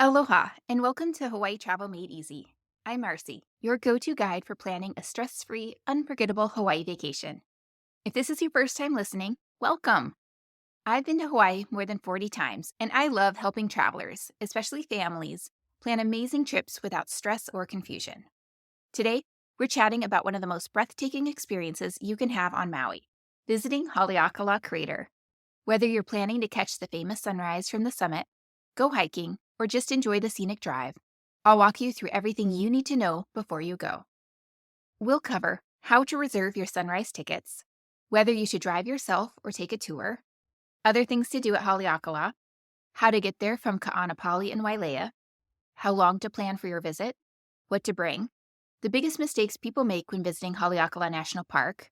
Aloha, and welcome to Hawaii Travel Made Easy. I'm Marcie, your go-to guide for planning a stress-free, unforgettable Hawaii vacation. If this is your first time listening, welcome! I've been to Hawaii more than 40 times, and I love helping travelers, especially families, plan amazing trips without stress or confusion. Today, we're chatting about one of the most breathtaking experiences you can have on Maui, visiting Haleakala Crater. Whether you're planning to catch the famous sunrise from the summit, go hiking, or just enjoy the scenic drive, I'll walk you through everything you need to know before you go. We'll cover how to reserve your sunrise tickets, whether you should drive yourself or take a tour, other things to do at Haleakala, how to get there from Ka'anapali and Wailea, how long to plan for your visit, what to bring, the biggest mistakes people make when visiting Haleakala National Park,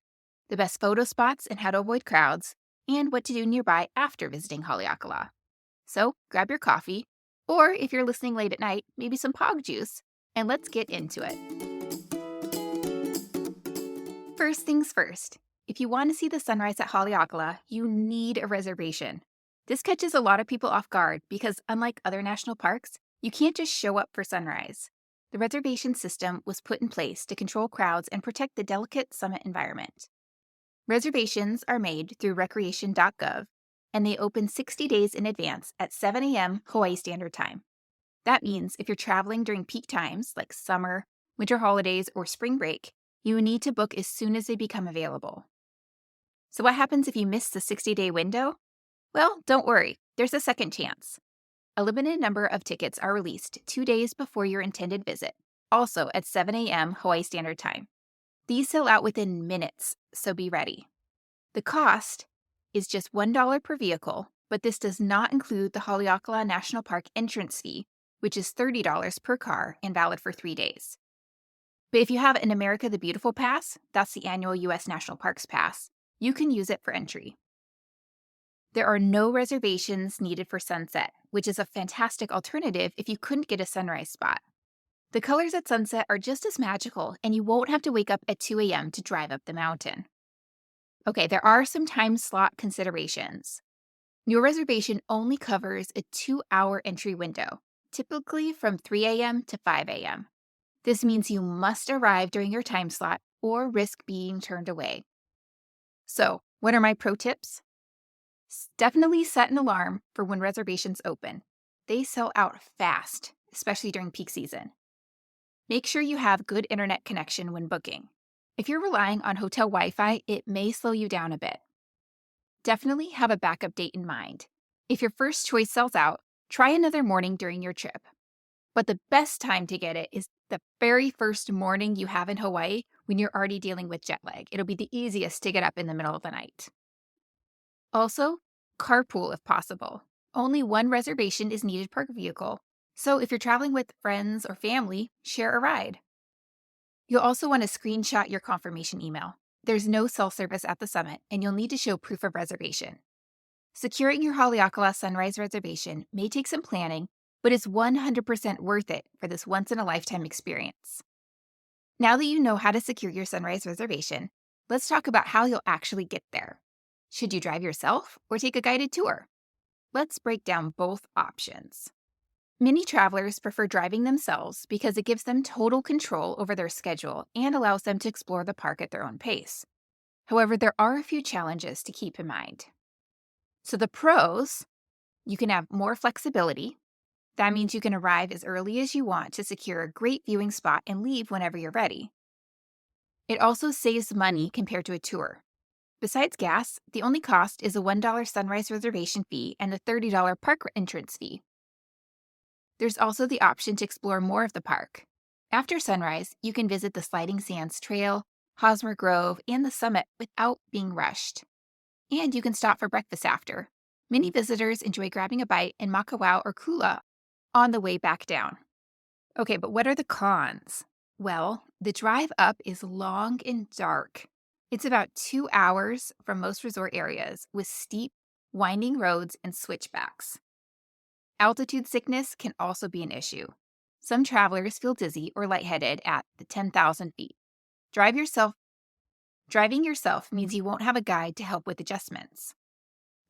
the best photo spots and how to avoid crowds, and what to do nearby after visiting Haleakala. So grab your coffee, or if you're listening late at night, maybe some pog juice, and let's get into it. First things first, if you want to see the sunrise at Haleakala, you need a reservation. This catches a lot of people off guard because unlike other national parks, you can't just show up for sunrise. The reservation system was put in place to control crowds and protect the delicate summit environment. Reservations are made through recreation.gov, and they open 60 days in advance at 7 a.m. Hawaii Standard Time. That means if you're traveling during peak times like summer, winter holidays, or spring break, you need to book as soon as they become available. So what happens if you miss the 60-day window? Well, don't worry, there's a second chance. A limited number of tickets are released 2 days before your intended visit, also at 7 a.m. Hawaii Standard Time. These sell out within minutes, so be ready. The cost is just $1 per vehicle, but this does not include the Haleakala National Park entrance fee, which is $30 per car and valid for 3 days. But if you have an America the Beautiful Pass, that's the annual U.S. National Parks Pass, you can use it for entry. There are no reservations needed for sunset, which is a fantastic alternative if you couldn't get a sunrise spot. The colors at sunset are just as magical, and you won't have to wake up at 2 a.m. to drive up the mountain. Okay, there are some time slot considerations. Your reservation only covers a 2-hour entry window, typically from 3 a.m. to 5 a.m. This means you must arrive during your time slot or risk being turned away. So, what are my pro tips? Definitely set an alarm for when reservations open. They sell out fast, especially during peak season. Make sure you have good internet connection when booking. If you're relying on hotel Wi-Fi, it may slow you down a bit. Definitely have a backup date in mind. If your first choice sells out, try another morning during your trip. But the best time to get it is the very first morning you have in Hawaii when you're already dealing with jet lag. It'll be the easiest to get up in the middle of the night. Also, carpool if possible. Only one reservation is needed per vehicle, so if you're traveling with friends or family, share a ride. You'll also want to screenshot your confirmation email. There's no cell service at the summit, and you'll need to show proof of reservation. Securing your Haleakala sunrise reservation may take some planning, but it's 100% worth it for this once-in-a-lifetime experience. Now that you know how to secure your sunrise reservation, let's talk about how you'll actually get there. Should you drive yourself or take a guided tour? Let's break down both options. Many travelers prefer driving themselves because it gives them total control over their schedule and allows them to explore the park at their own pace. However, there are a few challenges to keep in mind. So the pros, you can have more flexibility. That means you can arrive as early as you want to secure a great viewing spot and leave whenever you're ready. It also saves money compared to a tour. Besides gas, the only cost is a $1 sunrise reservation fee and a $30 park entrance fee. There's also the option to explore more of the park. After sunrise, you can visit the Sliding Sands Trail, Hosmer Grove, and the summit without being rushed. And you can stop for breakfast after. Many visitors enjoy grabbing a bite in makawao or kula on the way back down. Okay, but what are the cons? Well, the drive up is long and dark. It's about 2 hours from most resort areas with steep, winding roads and switchbacks. Altitude sickness can also be an issue. Some travelers feel dizzy or lightheaded at the 10,000 feet. Driving yourself means you won't have a guide to help with adjustments.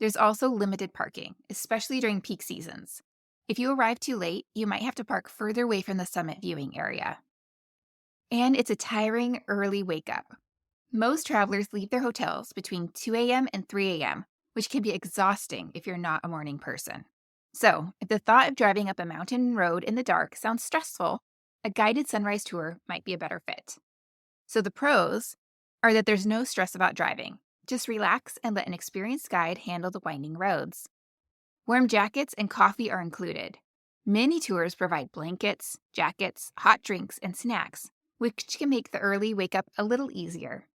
There's also limited parking, especially during peak seasons. If you arrive too late, you might have to park further away from the summit viewing area. And it's a tiring early wake up. Most travelers leave their hotels between 2 a.m. and 3 a.m., which can be exhausting if you're not a morning person. So, if the thought of driving up a mountain road in the dark sounds stressful, a guided sunrise tour might be a better fit. So, the pros are that there's no stress about driving. Just relax and let an experienced guide handle the winding roads. Warm jackets and coffee are included. Many tours provide blankets, jackets, hot drinks, and snacks, which can make the early wake up a little easier.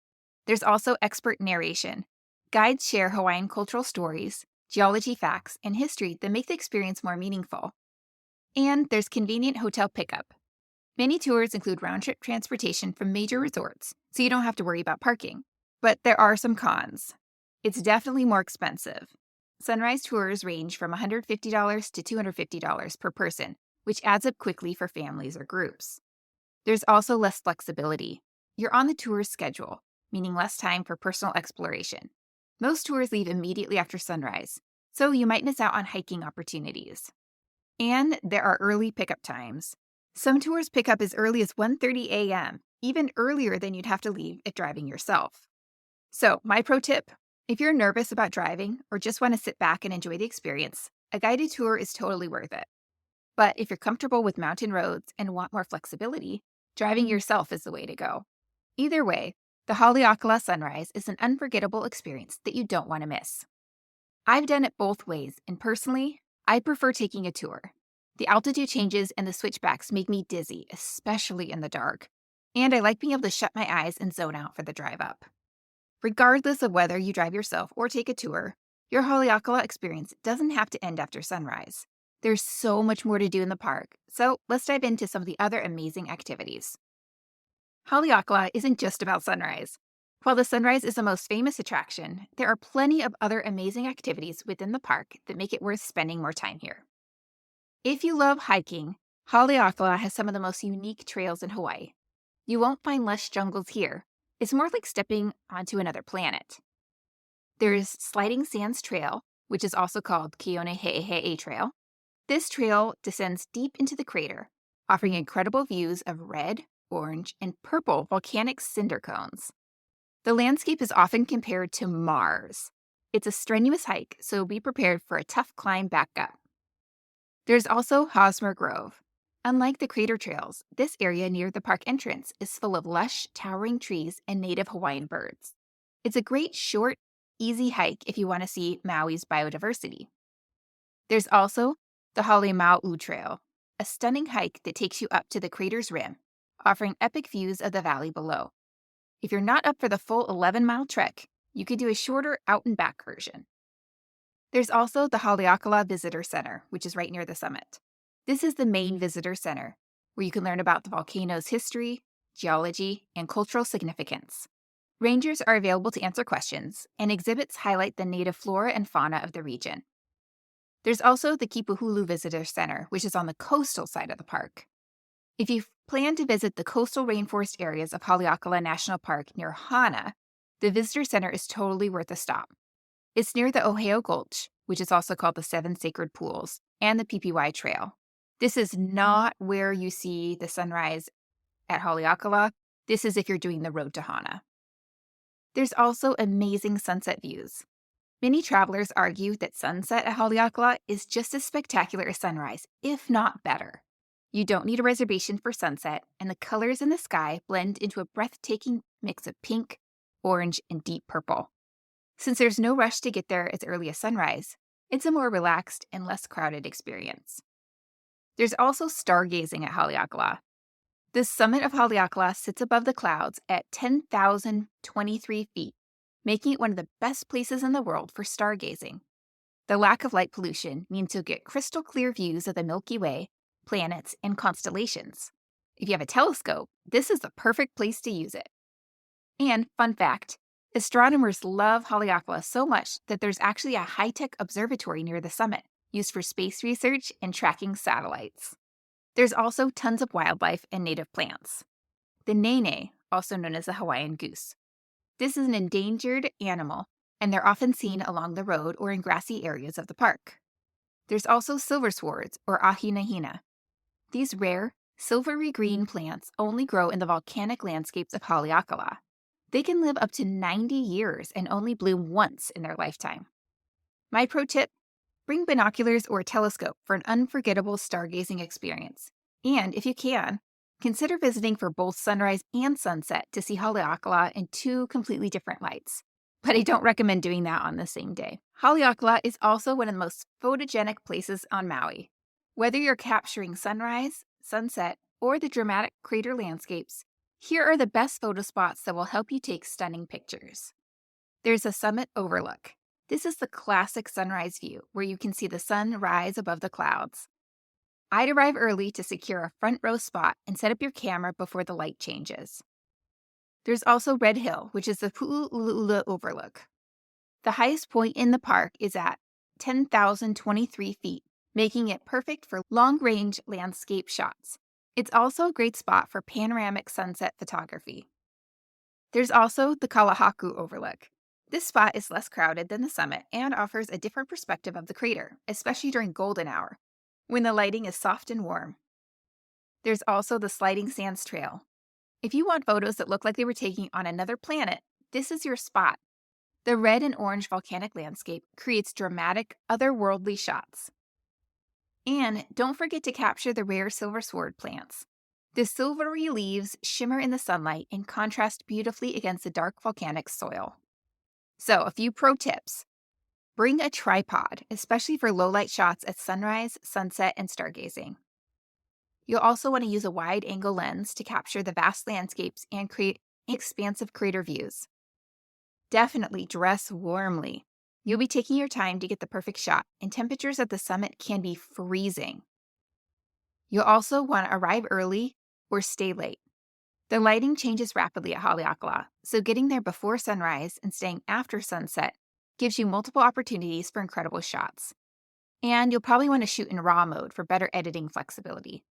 There's also expert narration. Guides share Hawaiian cultural stories, geology facts, and history that make the experience more meaningful. And there's convenient hotel pickup. Many tours include round-trip transportation from major resorts, so you don't have to worry about parking. But there are some cons. It's definitely more expensive. Sunrise tours range from $150 to $250 per person, which adds up quickly for families or groups. There's also less flexibility. You're on the tour's schedule, meaning less time for personal exploration. Most tours leave immediately after sunrise, so you might miss out on hiking opportunities. And there are early pickup times. Some tours pick up as early as 1:30 a.m., even earlier than you'd have to leave if driving yourself. So, my pro tip, if you're nervous about driving or just want to sit back and enjoy the experience, a guided tour is totally worth it. But if you're comfortable with mountain roads and want more flexibility, driving yourself is the way to go. Either way, the Haleakala sunrise is an unforgettable experience that you don't want to miss. I've done it both ways, and personally, I prefer taking a tour. The altitude changes and the switchbacks make me dizzy, especially in the dark, and I like being able to shut my eyes and zone out for the drive up. Regardless of whether you drive yourself or take a tour, your Haleakala experience doesn't have to end after sunrise. There's so much more to do in the park, so let's dive into some of the other amazing activities. Haleakala isn't just about sunrise. While the sunrise is the most famous attraction, there are plenty of other amazing activities within the park that make it worth spending more time here. If you love hiking, Haleakala has some of the most unique trails in Hawaii. You won't find lush jungles here. It's more like stepping onto another planet. There's Sliding Sands Trail, which is also called Keonehehehe Trail. This trail descends deep into the crater, offering incredible views of red, orange, and purple volcanic cinder cones. The landscape is often compared to Mars. It's a strenuous hike, so be prepared for a tough climb back up. There's also Hosmer Grove. Unlike the crater trails, this area near the park entrance is full of lush, towering trees and native Hawaiian birds. It's a great, short, easy hike if you want to see Maui's biodiversity. There's also the Halemau'u Trail, a stunning hike that takes you up to the crater's rim, offering epic views of the valley below. If you're not up for the full 11-mile trek, you could do a shorter out-and-back version. There's also the Haleakala Visitor Center, which is right near the summit. This is the main visitor center, where you can learn about the volcano's history, geology, and cultural significance. Rangers are available to answer questions, and exhibits highlight the native flora and fauna of the region. There's also the Kipuhulu Visitor Center, which is on the coastal side of the park. If you plan to visit the coastal rainforest areas of Haleakala National Park near Hana, the visitor center is totally worth a stop. It's near the Oheo Gulch, which is also called the Seven Sacred Pools, and the PPY Trail. This is not where you see the sunrise at Haleakala. This is if you're doing the road to Hana. There's also amazing sunset views. Many travelers argue that sunset at Haleakala is just as spectacular as sunrise, if not better. You don't need a reservation for sunset, and the colors in the sky blend into a breathtaking mix of pink, orange, and deep purple. Since there's no rush to get there as early as sunrise, it's a more relaxed and less crowded experience. There's also stargazing at Haleakala. The summit of Haleakala sits above the clouds at 10,023 feet, making it one of the best places in the world for stargazing. The lack of light pollution means you'll get crystal clear views of the Milky Way, planets, and constellations. If you have a telescope, this is the perfect place to use it. And, fun fact, astronomers love Haleakala so much that there's actually a high-tech observatory near the summit, used for space research and tracking satellites. There's also tons of wildlife and native plants. The nene, also known as the Hawaiian goose. This is an endangered animal, and they're often seen along the road or in grassy areas of the park. There's also silver swords, or ahinahina. These rare, silvery green plants only grow in the volcanic landscapes of Haleakala. They can live up to 90 years and only bloom once in their lifetime. My pro tip: bring binoculars or a telescope for an unforgettable stargazing experience. And if you can, consider visiting for both sunrise and sunset to see Haleakala in two completely different lights. But I don't recommend doing that on the same day. Haleakala is also one of the most photogenic places on Maui. Whether you're capturing sunrise, sunset, or the dramatic crater landscapes, here are the best photo spots that will help you take stunning pictures. There's a summit overlook. This is the classic sunrise view where you can see the sun rise above the clouds. I'd arrive early to secure a front row spot and set up your camera before the light changes. There's also Red Hill, which is the Pu'u'ulu'ula overlook. The highest point in the park is at 10,023 feet, making it perfect for long-range landscape shots. It's also a great spot for panoramic sunset photography. There's also the Kalahaku overlook. This spot is less crowded than the summit and offers a different perspective of the crater, especially during golden hour, when the lighting is soft and warm. There's also the Sliding Sands Trail. If you want photos that look like they were taken on another planet, this is your spot. The red and orange volcanic landscape creates dramatic, otherworldly shots. And don't forget to capture the rare silver sword plants. The silvery leaves shimmer in the sunlight and contrast beautifully against the dark volcanic soil. So, a few pro tips. Bring a tripod, especially for low-light shots at sunrise, sunset, and stargazing. You'll also want to use a wide-angle lens to capture the vast landscapes and create expansive crater views. Definitely dress warmly. You'll be taking your time to get the perfect shot, and temperatures at the summit can be freezing. You'll also want to arrive early or stay late. The lighting changes rapidly at Haleakala, so getting there before sunrise and staying after sunset gives you multiple opportunities for incredible shots. And you'll probably want to shoot in RAW mode for better editing flexibility.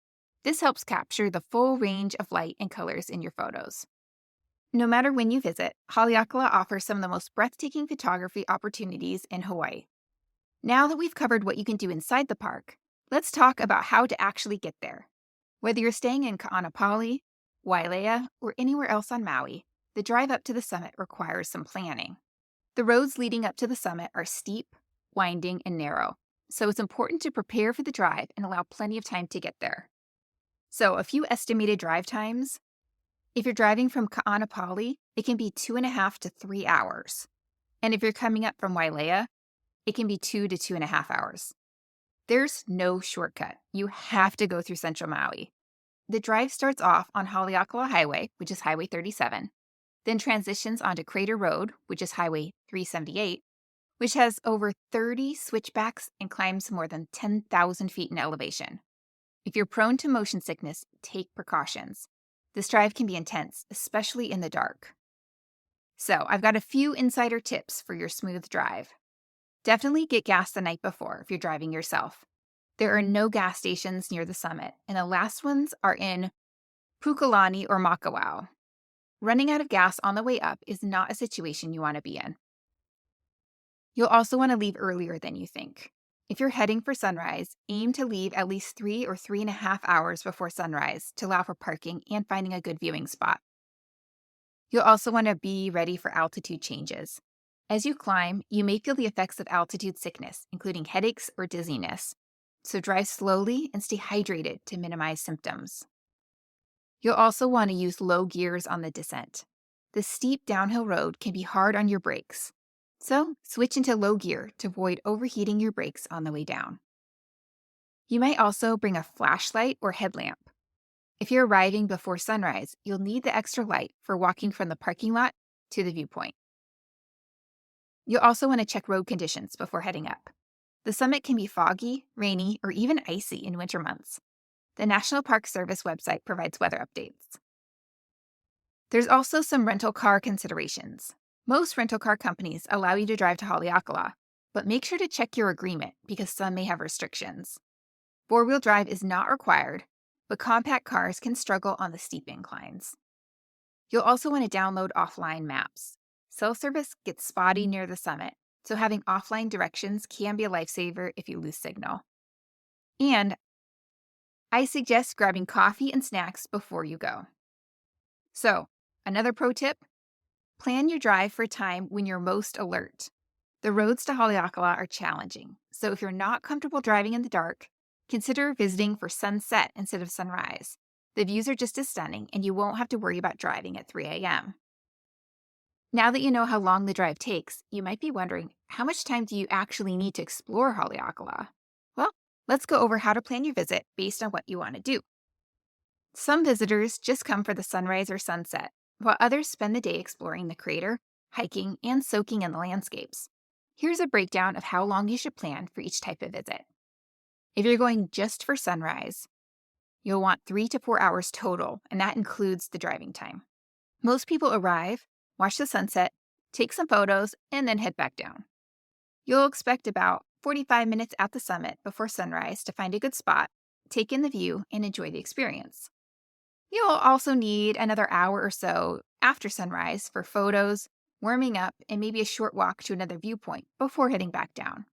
This helps capture the full range of light and colors in your photos. No matter when you visit, Haleakala offers some of the most breathtaking photography opportunities in Hawaii. Now that we've covered what you can do inside the park, let's talk about how to actually get there. Whether you're staying in Ka'anapali, Wailea, or anywhere else on Maui, the drive up to the summit requires some planning. The roads leading up to the summit are steep, winding, and narrow, so it's important to prepare for the drive and allow plenty of time to get there. So, a few estimated drive times. If you're driving from Ka'anapali, it can be 2.5 to 3 hours. And if you're coming up from Wailea, it can be 2 to 2.5 hours. There's no shortcut. You have to go through Central Maui. The drive starts off on Haleakala Highway, which is Highway 37, then transitions onto Crater Road, which is Highway 378, which has over 30 switchbacks and climbs more than 10,000 feet in elevation. If you're prone to motion sickness, take precautions. This drive can be intense, especially in the dark. So, I've got a few insider tips for your smooth drive. Definitely get gas the night before if you're driving yourself. There are no gas stations near the summit, and the last ones are in Pukalani or Makawao. Running out of gas on the way up is not a situation you want to be in. You'll also want to leave earlier than you think. If you're heading for sunrise, aim to leave at least 3 or 3.5 hours before sunrise to allow for parking and finding a good viewing spot. You'll also want to be ready for altitude changes. As you climb, you may feel the effects of altitude sickness, including headaches or dizziness. So drive slowly and stay hydrated to minimize symptoms. You'll also want to use low gears on the descent. The steep downhill road can be hard on your brakes. So, switch into low gear to avoid overheating your brakes on the way down. You might also bring a flashlight or headlamp. If you're arriving before sunrise, you'll need the extra light for walking from the parking lot to the viewpoint. You'll also want to check road conditions before heading up. The summit can be foggy, rainy, or even icy in winter months. The National Park Service website provides weather updates. There's also some rental car considerations. Most rental car companies allow you to drive to Haleakala, but make sure to check your agreement because some may have restrictions. Four-wheel drive is not required, but compact cars can struggle on the steep inclines. You'll also want to download offline maps. Cell service gets spotty near the summit, so having offline directions can be a lifesaver if you lose signal. And I suggest grabbing coffee and snacks before you go. So, another pro tip, plan your drive for a time when you're most alert. The roads to Haleakala are challenging, so if you're not comfortable driving in the dark, consider visiting for sunset instead of sunrise. The views are just as stunning, and you won't have to worry about driving at 3 a.m. Now that you know how long the drive takes, you might be wondering, how much time do you actually need to explore Haleakala? Well, let's go over how to plan your visit based on what you want to do. Some visitors just come for the sunrise or sunset, while others spend the day exploring the crater, hiking, and soaking in the landscapes. Here's a breakdown of how long you should plan for each type of visit. If you're going just for sunrise, you'll want 3 to 4 hours total, and that includes the driving time. Most people arrive, watch the sunset, take some photos, and then head back down. You'll expect about 45 minutes at the summit before sunrise to find a good spot, take in the view, and enjoy the experience. You'll also need another hour or so after sunrise for photos, warming up, and maybe a short walk to another viewpoint before heading back down.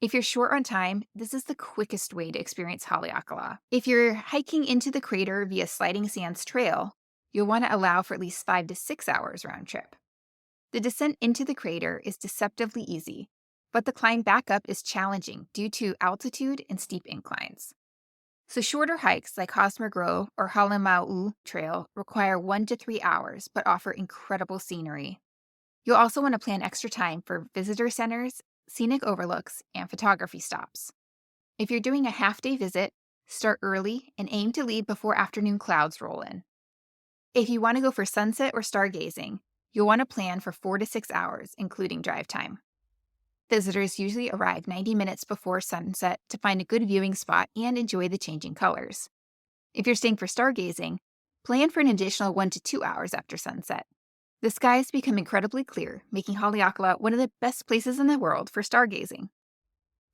If you're short on time, this is the quickest way to experience Haleakala. If you're hiking into the crater via Sliding Sands Trail, you'll want to allow for at least 5 to 6 hours round trip. The descent into the crater is deceptively easy, but the climb back up is challenging due to altitude and steep inclines. So shorter hikes like Hosmer Grove or Halemau Trail require 1 to 3 hours but offer incredible scenery. You'll also want to plan extra time for visitor centers, scenic overlooks, and photography stops. If you're doing a half-day visit, start early and aim to leave before afternoon clouds roll in. If you want to go for sunset or stargazing, you'll want to plan for 4 to 6 hours, including drive time. Visitors usually arrive 90 minutes before sunset to find a good viewing spot and enjoy the changing colors. If you're staying for stargazing, plan for an additional 1 to 2 hours after sunset. The skies become incredibly clear, making Haleakala one of the best places in the world for stargazing.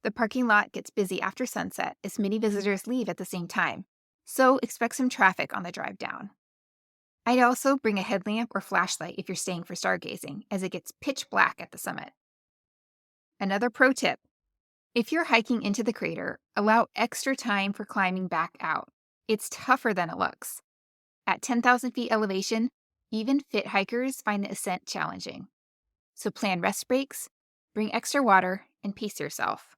The parking lot gets busy after sunset as many visitors leave at the same time, so expect some traffic on the drive down. I'd also bring a headlamp or flashlight if you're staying for stargazing, as it gets pitch black at the summit. Another pro tip, if you're hiking into the crater, allow extra time for climbing back out. It's tougher than it looks. At 10,000 feet elevation, even fit hikers find the ascent challenging. So plan rest breaks, bring extra water, and pace yourself.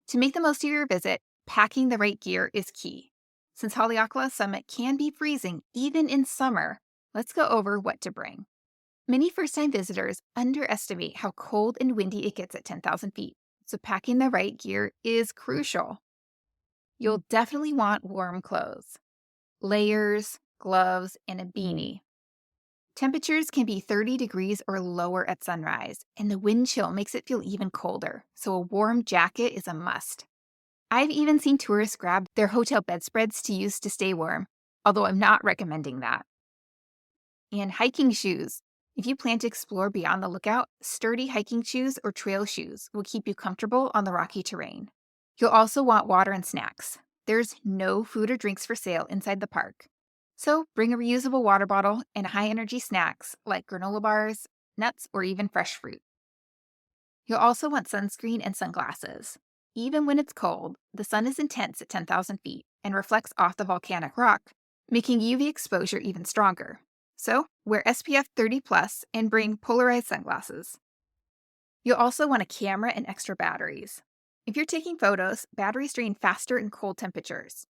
To make the most of your visit, packing the right gear is key. Since Haleakala summit can be freezing even in summer, let's go over what to bring. Many first-time visitors underestimate how cold and windy it gets at 10,000 feet, so packing the right gear is crucial. You'll definitely want warm clothes, layers, gloves, and a beanie. Temperatures can be 30 degrees or lower at sunrise, and the wind chill makes it feel even colder, so a warm jacket is a must. I've even seen tourists grab their hotel bedspreads to use to stay warm, although I'm not recommending that. And hiking shoes. If you plan to explore beyond the lookout, sturdy hiking shoes or trail shoes will keep you comfortable on the rocky terrain. You'll also want water and snacks. There's no food or drinks for sale inside the park, so bring a reusable water bottle and high-energy snacks like granola bars, nuts, or even fresh fruit. You'll also want sunscreen and sunglasses. Even when it's cold, the sun is intense at 10,000 feet and reflects off the volcanic rock, making UV exposure even stronger. So, wear SPF 30+ and bring polarized sunglasses. You'll also want a camera and extra batteries. If you're taking photos, batteries drain faster in cold temperatures.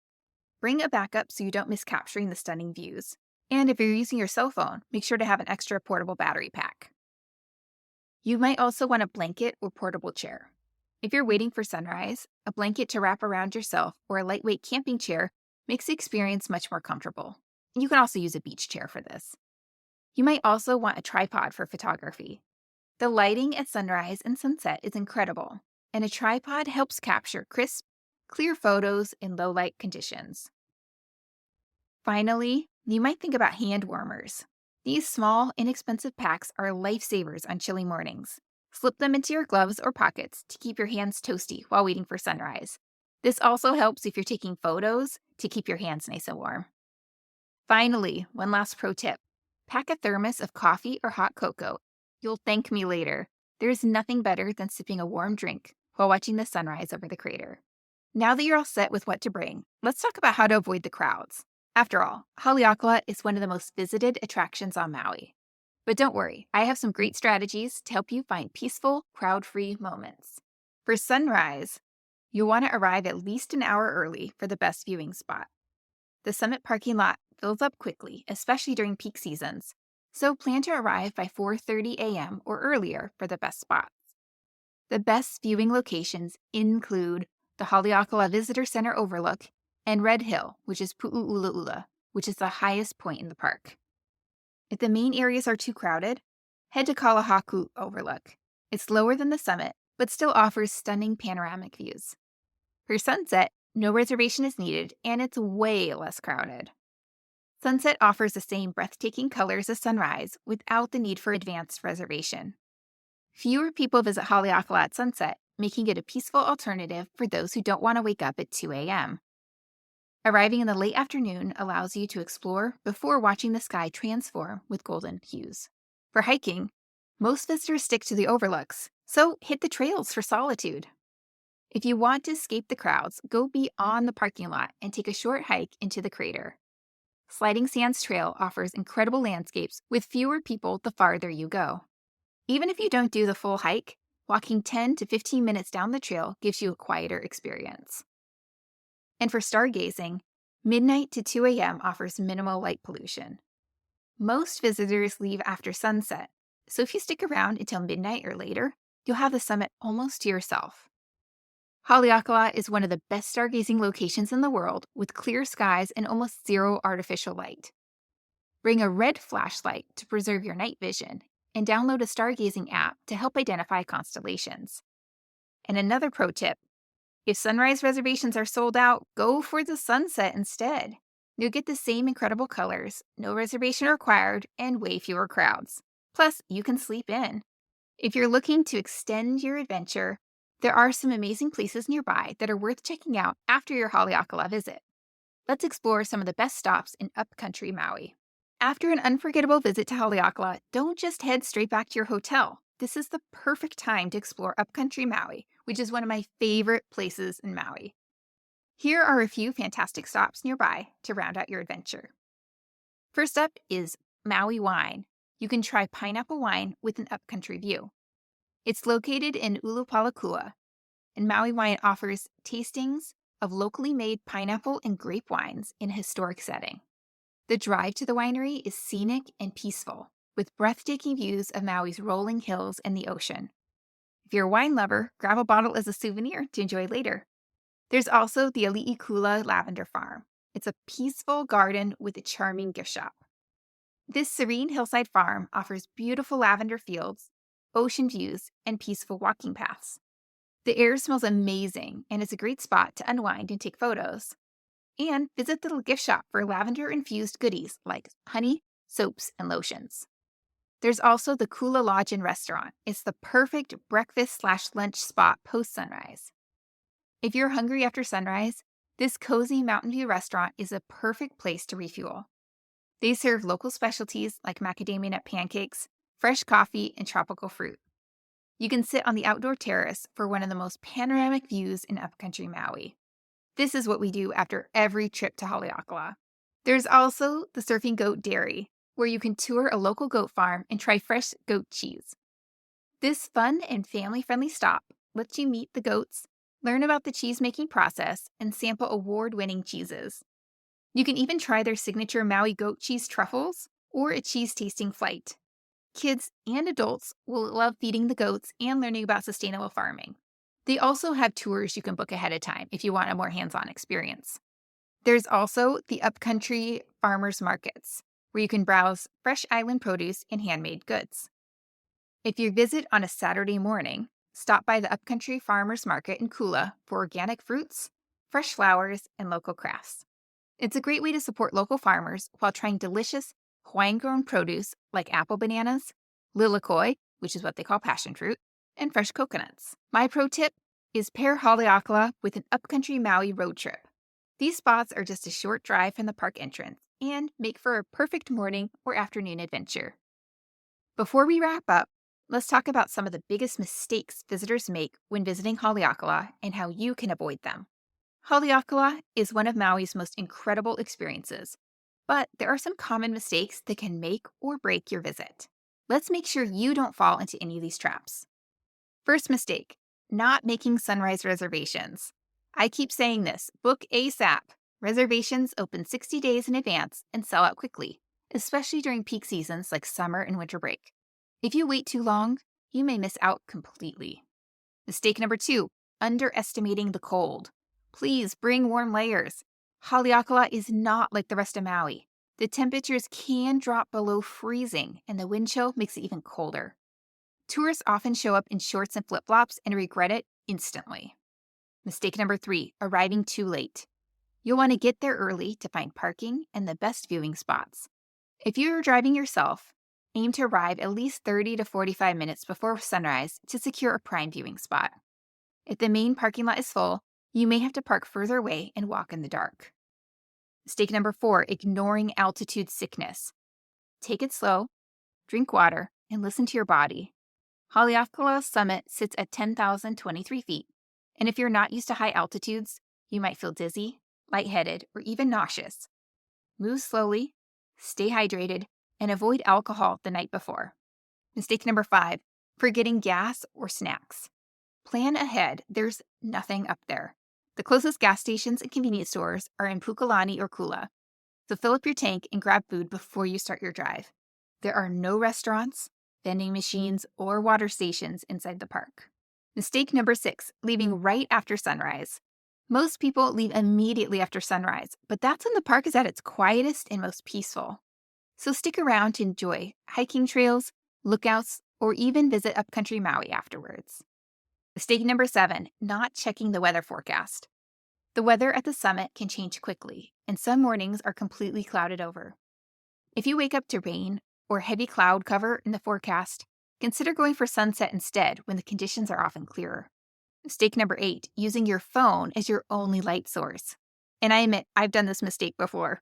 Bring a backup so you don't miss capturing the stunning views. And if you're using your cell phone, make sure to have an extra portable battery pack. You might also want a blanket or portable chair. If you're waiting for sunrise, a blanket to wrap around yourself or a lightweight camping chair makes the experience much more comfortable. And you can also use a beach chair for this. You might also want a tripod for photography. The lighting at sunrise and sunset is incredible, and a tripod helps capture crisp, clear photos in low light conditions. Finally, you might think about hand warmers. These small, inexpensive packs are lifesavers on chilly mornings. Slip them into your gloves or pockets to keep your hands toasty while waiting for sunrise. This also helps if you're taking photos to keep your hands nice and warm. Finally, one last pro tip. Pack a thermos of coffee or hot cocoa. You'll thank me later. There's nothing better than sipping a warm drink while watching the sunrise over the crater. Now that you're all set with what to bring, let's talk about how to avoid the crowds. After all, Haleakala is one of the most visited attractions on Maui. But don't worry, I have some great strategies to help you find peaceful, crowd-free moments. For sunrise, you'll want to arrive at least an hour early for the best viewing spot. The summit parking lot fills up quickly, especially during peak seasons, so plan to arrive by 4:30 a.m. or earlier for the best spots. The best viewing locations include the Haleakala Visitor Center Overlook and Red Hill, which is Pu'u'ulaula, which is the highest point in the park. If the main areas are too crowded, head to Kalahaku Overlook. It's lower than the summit, but still offers stunning panoramic views. For sunset, no reservation is needed, and it's way less crowded. Sunset offers the same breathtaking colors as sunrise without the need for advanced reservation. Fewer people visit Haleakala at sunset, making it a peaceful alternative for those who don't want to wake up at 2 a.m. Arriving in the late afternoon allows you to explore before watching the sky transform with golden hues. For hiking, most visitors stick to the overlooks, so hit the trails for solitude. If you want to escape the crowds, go beyond the parking lot and take a short hike into the crater. Sliding Sands Trail offers incredible landscapes with fewer people the farther you go. Even if you don't do the full hike, walking 10 to 15 minutes down the trail gives you a quieter experience. And for stargazing, midnight to 2 a.m. offers minimal light pollution. Most visitors leave after sunset, so if you stick around until midnight or later, you'll have the summit almost to yourself. Haleakala is one of the best stargazing locations in the world with clear skies and almost zero artificial light. Bring a red flashlight to preserve your night vision and download a stargazing app to help identify constellations. And another pro tip, if sunrise reservations are sold out, go for the sunset instead. You'll get the same incredible colors, no reservation required, and way fewer crowds. Plus, you can sleep in. If you're looking to extend your adventure, there are some amazing places nearby that are worth checking out after your Haleakala visit. Let's explore some of the best stops in Upcountry Maui. After an unforgettable visit to Haleakala, don't just head straight back to your hotel. This is the perfect time to explore Upcountry Maui, which is one of my favorite places in Maui. Here are a few fantastic stops nearby to round out your adventure. First up is Maui Wine. You can try pineapple wine with an upcountry view. It's located in Ulupalakua, and Maui Wine offers tastings of locally made pineapple and grape wines in a historic setting. The drive to the winery is scenic and peaceful, with breathtaking views of Maui's rolling hills and the ocean. If you're a wine lover, grab a bottle as a souvenir to enjoy later. There's also the Haleakala Lavender Farm. It's a peaceful garden with a charming gift shop. This serene hillside farm offers beautiful lavender fields, ocean views, and peaceful walking paths. The air smells amazing, and it's a great spot to unwind and take photos. And visit the gift shop for lavender-infused goodies like honey, soaps, and lotions. There's also the Kula Lodge and Restaurant. It's the perfect breakfast/lunch spot post-sunrise. If you're hungry after sunrise, this cozy Mountain View restaurant is a perfect place to refuel. They serve local specialties like macadamia nut pancakes, fresh coffee, and tropical fruit. You can sit on the outdoor terrace for one of the most panoramic views in Upcountry Maui. This is what we do after every trip to Haleakala. There's also the Surfing Goat Dairy, where you can tour a local goat farm and try fresh goat cheese. This fun and family-friendly stop lets you meet the goats, learn about the cheese-making process, and sample award-winning cheeses. You can even try their signature Maui goat cheese truffles or a cheese-tasting flight. Kids and adults will love feeding the goats and learning about sustainable farming. They also have tours you can book ahead of time if you want a more hands-on experience. There's also the Upcountry Farmers Markets, where you can browse fresh island produce and handmade goods. If you visit on a Saturday morning, stop by the Upcountry Farmers Market in Kula for organic fruits, fresh flowers, and local crafts. It's a great way to support local farmers while trying delicious Hawaiian-grown produce like apple bananas, lilikoi, which is what they call passion fruit, and fresh coconuts. My pro tip is pair Haleakala with an Upcountry Maui road trip. These spots are just a short drive from the park entrance and make for a perfect morning or afternoon adventure. Before we wrap up, Let's talk about some of the biggest mistakes visitors make when visiting Haleakala and how you can avoid them. Haleakala is one of Maui's most incredible experiences, but there are some common mistakes that can make or break your visit. Let's make sure you don't fall into any of these traps. First mistake, not making sunrise reservations. I keep saying this, book ASAP. Reservations open 60 days in advance and sell out quickly, especially during peak seasons like summer and winter break. If you wait too long, you may miss out completely. Mistake number 2, underestimating the cold. Please bring warm layers. Haleakala is not like the rest of Maui. The temperatures can drop below freezing, and the wind chill makes it even colder. Tourists often show up in shorts and flip-flops and regret it instantly. Mistake number 3, arriving too late. You'll want to get there early to find parking and the best viewing spots. If you're driving yourself, aim to arrive at least 30 to 45 minutes before sunrise to secure a prime viewing spot. If the main parking lot is full, you may have to park further away and walk in the dark. Mistake number 4, ignoring altitude sickness. Take it slow, drink water, and listen to your body. Haleakala's summit sits at 10,023 feet, and if you're not used to high altitudes, you might feel dizzy, lightheaded, or even nauseous. Move slowly, stay hydrated, and avoid alcohol the night before. Mistake number 5, forgetting gas or snacks. Plan ahead, there's nothing up there. The closest gas stations and convenience stores are in Pukalani or Kula, so fill up your tank and grab food before you start your drive. There are no restaurants, vending machines, or water stations inside the park. Mistake number 6, leaving right after sunrise. Most people leave immediately after sunrise, but that's when the park is at its quietest and most peaceful. So stick around to enjoy hiking trails, lookouts, or even visit Upcountry Maui afterwards. Mistake number 7, not checking the weather forecast. The weather at the summit can change quickly, and some mornings are completely clouded over. If you wake up to rain or heavy cloud cover in the forecast, consider going for sunset instead when the conditions are often clearer. Mistake number 8, using your phone as your only light source. And I admit, I've done this mistake before.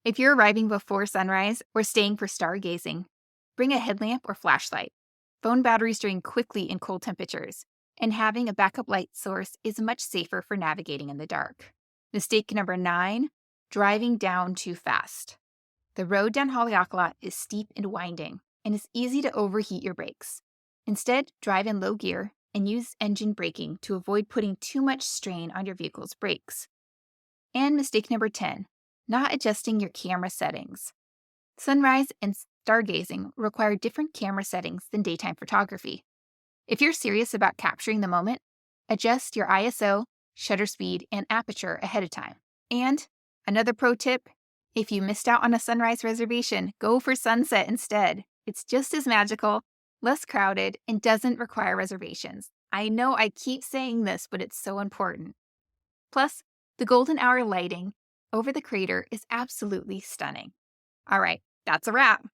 If you're arriving before sunrise or staying for stargazing, bring a headlamp or flashlight. Phone batteries drain quickly in cold temperatures, and having a backup light source is much safer for navigating in the dark. Mistake number 9, driving down too fast. The road down Haleakala is steep and winding, and it's easy to overheat your brakes. Instead, drive in low gear and use engine braking to avoid putting too much strain on your vehicle's brakes. And mistake number 10, not adjusting your camera settings. Sunrise and stargazing require different camera settings than daytime photography. If you're serious about capturing the moment, adjust your ISO, shutter speed, and aperture ahead of time. And another pro tip, if you missed out on a sunrise reservation, go for sunset instead. It's just as magical, less crowded, and doesn't require reservations. I know I keep saying this, but it's so important. Plus, the golden hour lighting over the crater is absolutely stunning. All right, that's a wrap.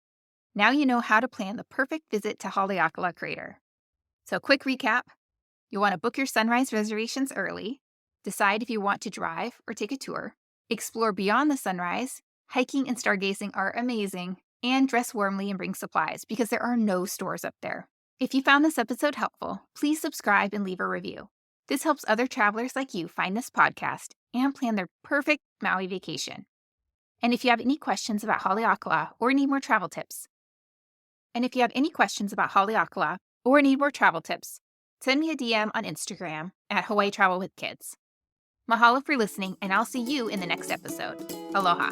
Now you know how to plan the perfect visit to Haleakala Crater. So quick recap, you'll want to book your sunrise reservations early, decide if you want to drive or take a tour, explore beyond the sunrise, hiking and stargazing are amazing, and dress warmly and bring supplies because there are no stores up there. If you found this episode helpful, please subscribe and leave a review. This helps other travelers like you find this podcast and plan their perfect Maui vacation. And if you have any questions about Haleakala or need more travel tips, send me a DM on Instagram at Hawaii Travel with Kids. Mahalo for listening, and I'll see you in the next episode. Aloha.